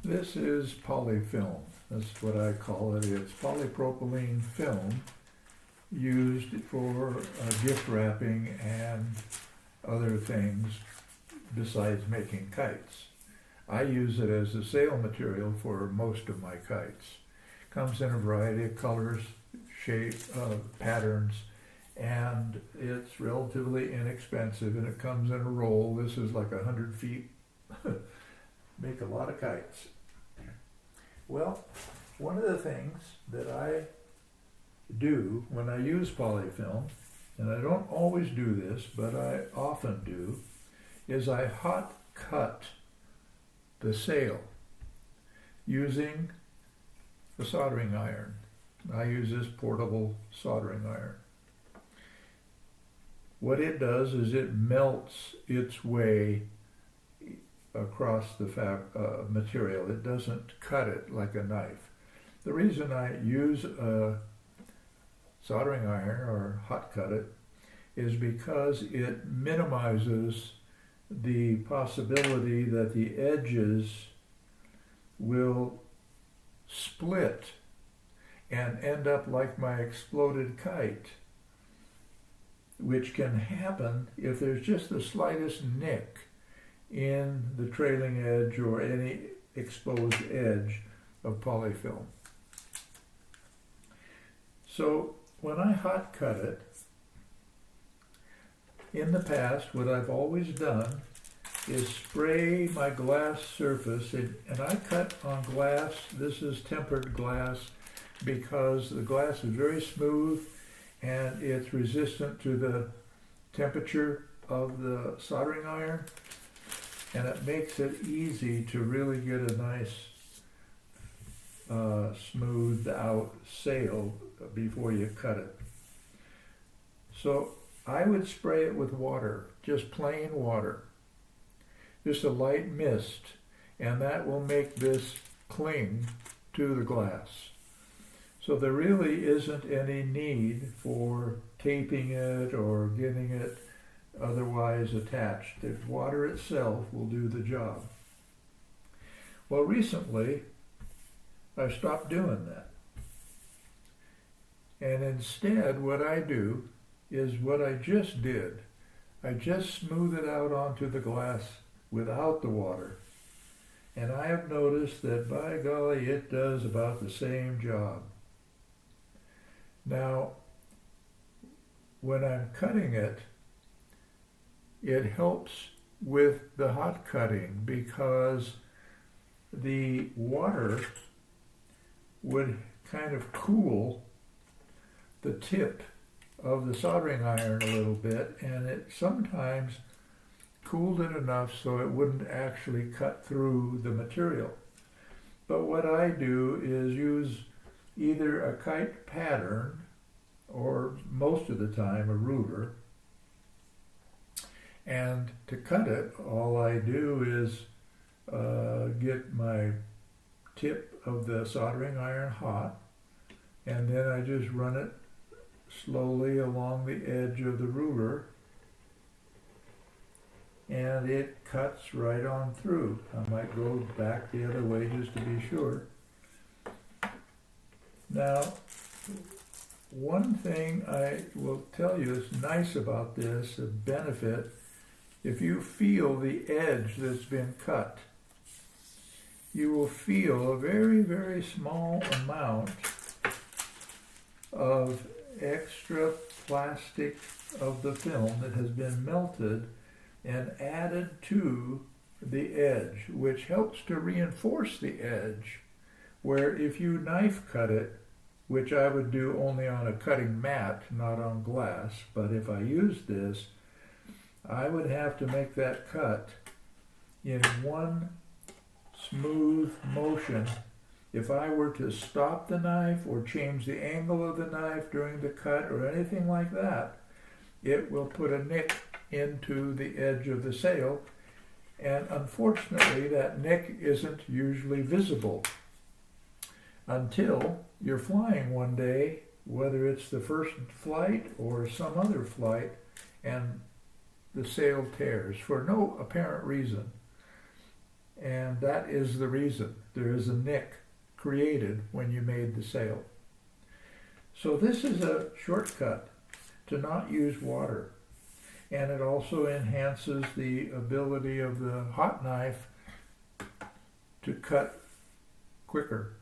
This is polyfilm. That's what I call it. It's polypropylene film used for gift wrapping and other things besides making kites. I use it as a sail material for most of my kites. Comes in a variety of colors, shape, patterns, and it's relatively inexpensive, and it comes in a roll. This is like 100 feet. Make a lot of kites. Well, one of the things that I do when I use polyfilm, and I don't always do this, but I often do, is I hot cut the sail using a soldering iron. I use this portable soldering iron. What it does is it melts its way across the material. It doesn't cut it like a knife. The reason I use a soldering iron or hot cut it is because it minimizes the possibility that the edges will split and end up like my exploded kite, which can happen if there's just the slightest nick in the trailing edge or any exposed edge of polyfilm. So when I hot cut it, in the past, what I've always done is spray my glass surface, and I cut on glass. This is tempered glass because the glass is very smooth and it's resistant to the temperature of the soldering iron, and it makes it easy to really get a nice smoothed out sail before you cut it. So I would spray it with water, just plain water, just a light mist, and that will make this cling to the glass. So there really isn't any need for taping it or getting it otherwise attached. The water itself will do the job. Well, recently I've stopped doing that. And instead what I do is what I just did. I just smooth it out onto the glass without the water. And I have noticed that, by golly, it does about the same job. Now, when I'm cutting it, it helps with the hot cutting because the water would kind of cool the tip of the soldering iron a little bit, and it sometimes cooled it enough so it wouldn't actually cut through the material. But what I do is use either a kite pattern or most of the time a ruler, and to cut it all I do is get my tip of the soldering iron hot, and then I just run it slowly along the edge of the ruler, and it cuts right on through. I might go back the other way just to be sure. Now, one thing I will tell you is nice about this, a benefit, if you feel the edge that's been cut, you will feel a very, very small amount of extra plastic of the film that has been melted and added to the edge, which helps to reinforce the edge, where if you knife cut it, which I would do only on a cutting mat, not on glass, but if I used this, I would have to make that cut in one smooth motion. If I were to stop the knife or change the angle of the knife during the cut or anything like that, it will put a nick into the edge of the sail, and unfortunately that nick isn't usually visible until you're flying one day, whether it's the first flight or some other flight, and the sail tears for no apparent reason. And that is the reason. There is a nick created when you made the sail. So this is a shortcut to not use water. And it also enhances the ability of the hot knife to cut quicker.